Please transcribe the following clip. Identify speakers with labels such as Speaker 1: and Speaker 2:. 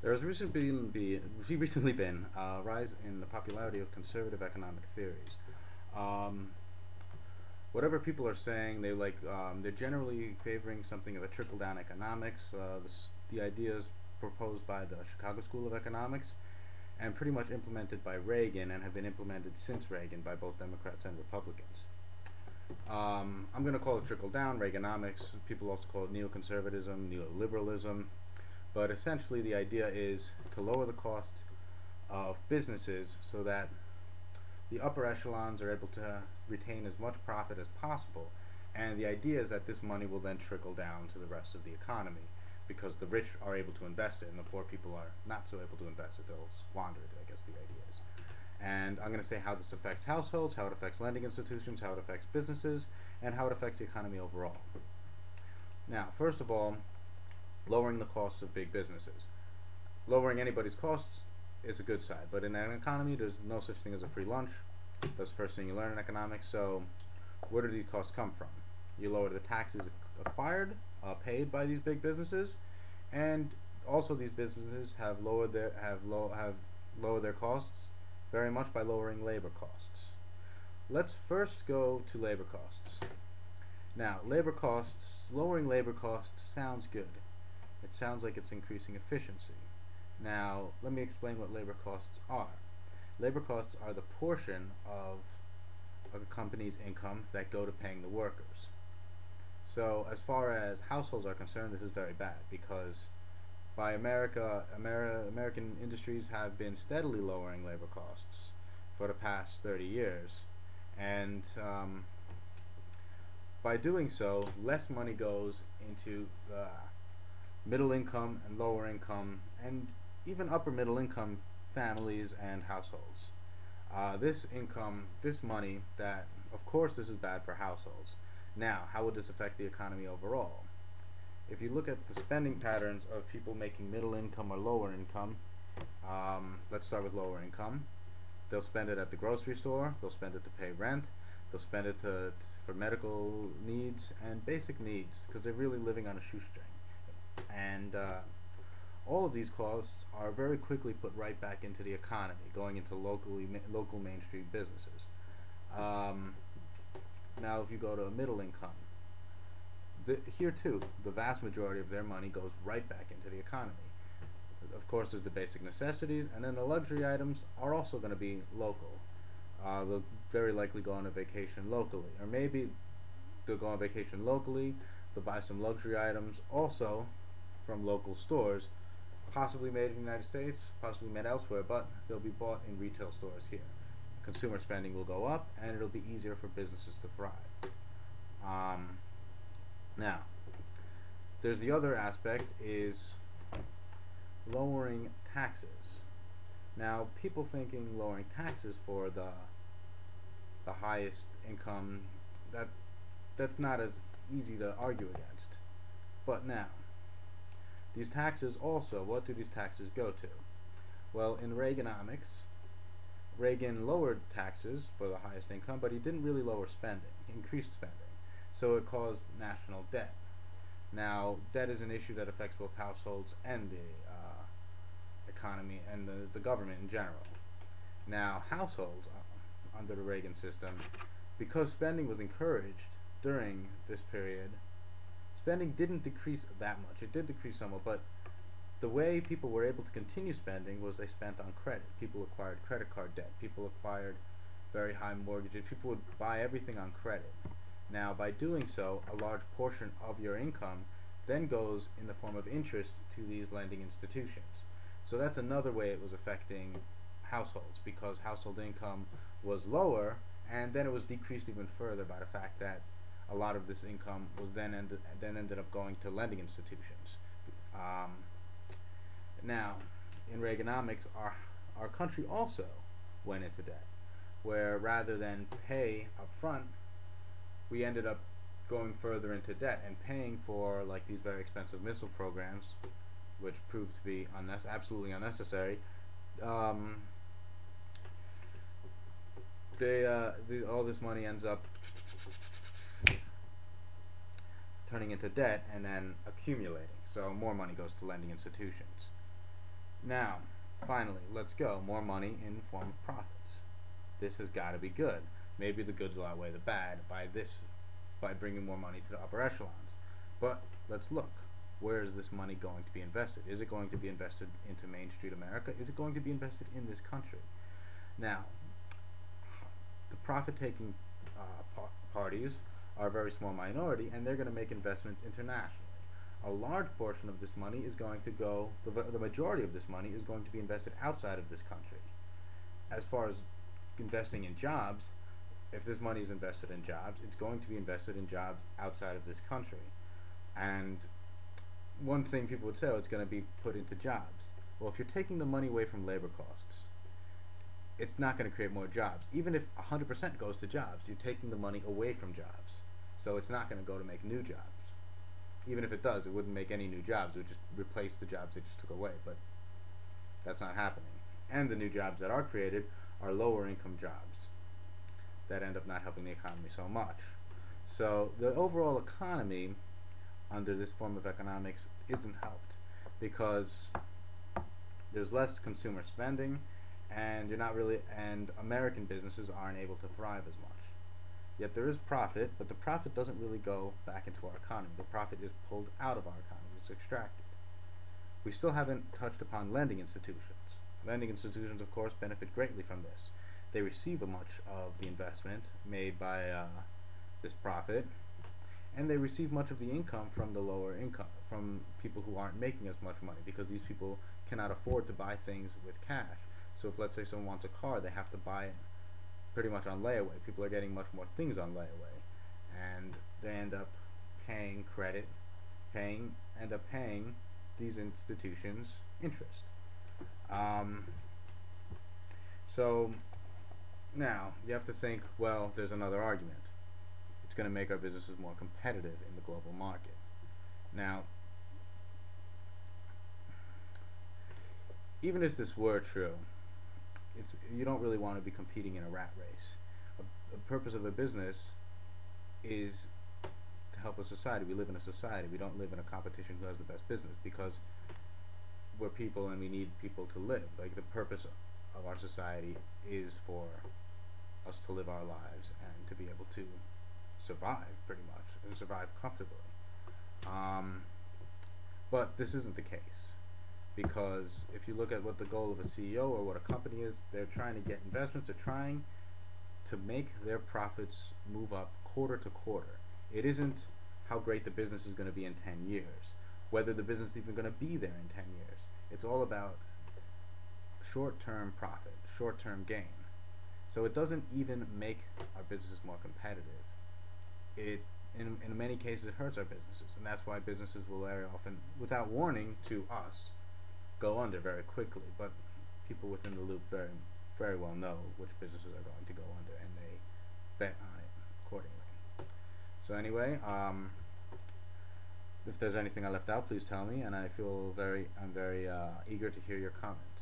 Speaker 1: There has recently been a rise in the popularity of conservative economic theories. Um, Whatever people are saying, they're generally favoring something of a trickle-down economics. The ideas proposed by the Chicago School of Economics and pretty much implemented by Reagan and have been implemented since Reagan by both Democrats and Republicans. I'm going to call it trickle-down, Reaganomics. People also call it neo-conservatism, neo-liberalism. But essentially the idea is to lower the cost of businesses so that the upper echelons are able to retain as much profit as possible, and the idea is that this money will then trickle down to the rest of the economy because the rich are able to invest it and the poor people are not so able to invest it. They'll squander it, I guess the idea is. And I'm going to say how this affects households, how it affects lending institutions, how it affects businesses, and how it affects the economy overall. Now, first of all, lowering the costs of big businesses. Lowering anybody's costs is a good side, but in an economy there's no such thing as a free lunch. That's the first thing you learn in economics. So where do these costs come from? You lower the taxes paid by these big businesses, and also these businesses have lowered their costs very much by lowering labor costs. Let's first go to labor costs. Now, lowering labor costs sounds good. It sounds like it's increasing efficiency. Now, let me explain what labor costs are. Labor costs are the portion of a company's income that go to paying the workers. So, as far as households are concerned, this is very bad because American industries have been steadily lowering labor costs for the past 30 years, and by doing so, less money goes into the middle income and lower income and even upper middle income families and households. This money that, of course this is bad for households. Now, how would this affect the economy overall? If you look at the spending patterns of people making middle income or lower income, let's start with lower income. They'll spend it at the grocery store, they'll spend it to pay rent, they'll spend it for medical needs and basic needs because they're really living on a shoestring. And all of these costs are very quickly put right back into the economy, going into local Main Street businesses. Now, if you go to middle income, here too, the vast majority of their money goes right back into the economy. Of course, there's the basic necessities, and then the luxury items are also going to be local. They'll very likely go on a vacation locally, or maybe they'll go on vacation locally. They'll buy some luxury items also from local stores, possibly made in the United States, possibly made elsewhere, but they'll be bought in retail stores here. Consumer spending will go up, and it'll be easier for businesses to thrive. Now, there's the other aspect, is lowering taxes. Now, people thinking lowering taxes for the highest income, that's not as easy to argue against. But now, these taxes also, what do these taxes go to? Well, in Reaganomics, Reagan lowered taxes for the highest income, but he didn't really lower spending. He increased spending. So it caused national debt. Now, debt is an issue that affects both households and the economy and the government in general. Now, households under the Reagan system, because spending was encouraged during this period, spending didn't decrease that much. It did decrease somewhat, but the way people were able to continue spending was they spent on credit. People acquired credit card debt. People acquired very high mortgages. People would buy everything on credit. Now, by doing so, a large portion of your income then goes in the form of interest to these lending institutions. So that's another way it was affecting households, because household income was lower, and then it was decreased even further by the fact that a lot of this income was then ended up going to lending institutions. Now, in Reaganomics, our country also went into debt, where rather than pay up front, we ended up going further into debt and paying for like these very expensive missile programs, which proved to be absolutely unnecessary. All this money ends up turning into debt and then accumulating. So more money goes to lending institutions. Now, finally, let's go. More money in form of profits. This has got to be good. Maybe the goods will outweigh the bad by bringing more money to the upper echelons. But let's look. Where is this money going to be invested? Is it going to be invested into Main Street America? Is it going to be invested in this country? Now, the profit-taking parties are a very small minority, and they're going to make investments internationally. A large portion of this money is going to go, the majority of this money is going to be invested outside of this country. As far as investing in jobs, if this money is invested in jobs, it's going to be invested in jobs outside of this country. And one thing people would say, oh, it's going to be put into jobs. Well, if you're taking the money away from labor costs, it's not going to create more jobs. Even if 100% goes to jobs, you're taking the money away from jobs. So it's not going to go to make new jobs. Even if it does, it wouldn't make any new jobs. It would just replace the jobs they just took away. But that's not happening. And the new jobs that are created are lower income jobs that end up not helping the economy so much. So the overall economy under this form of economics isn't helped because there's less consumer spending, and American businesses aren't able to thrive as much. Yet there is profit, but the profit doesn't really go back into our economy. The profit is pulled out of our economy. It's extracted. We still haven't touched upon lending institutions. Lending institutions, of course, benefit greatly from this. They receive much of the investment made by this profit, and they receive much of the income from the lower income, from people who aren't making as much money, because these people cannot afford to buy things with cash. So if, let's say, someone wants a car, they have to buy it pretty much on layaway. People are getting much more things on layaway, and they end up paying end up paying these institutions interest. So now you have to think, well, there's another argument. It's going to make our businesses more competitive in the global market. Now, even if this were true, you don't really want to be competing in a rat race. The purpose of a business is to help a society. We live in a society. We don't live in a competition who has the best business, because we're people and we need people to live. Like, the purpose of our society is for us to live our lives and to be able to survive, pretty much, and survive comfortably. But this isn't the case, because if you look at what the goal of a CEO or what a company is, they're trying to get investments. They're trying to make their profits move up quarter to quarter. It isn't how great the business is going to be in 10 years, whether the business is even going to be there in 10 years. It's all about short-term profit, short-term gain. So it doesn't even make our businesses more competitive. In many cases, it hurts our businesses, and that's why businesses will very often, without warning to us, go under very quickly. But people within the loop very well know which businesses are going to go under, and they bet on it accordingly. So anyway, if there's anything I left out, please tell me, and I'm very eager to hear your comments.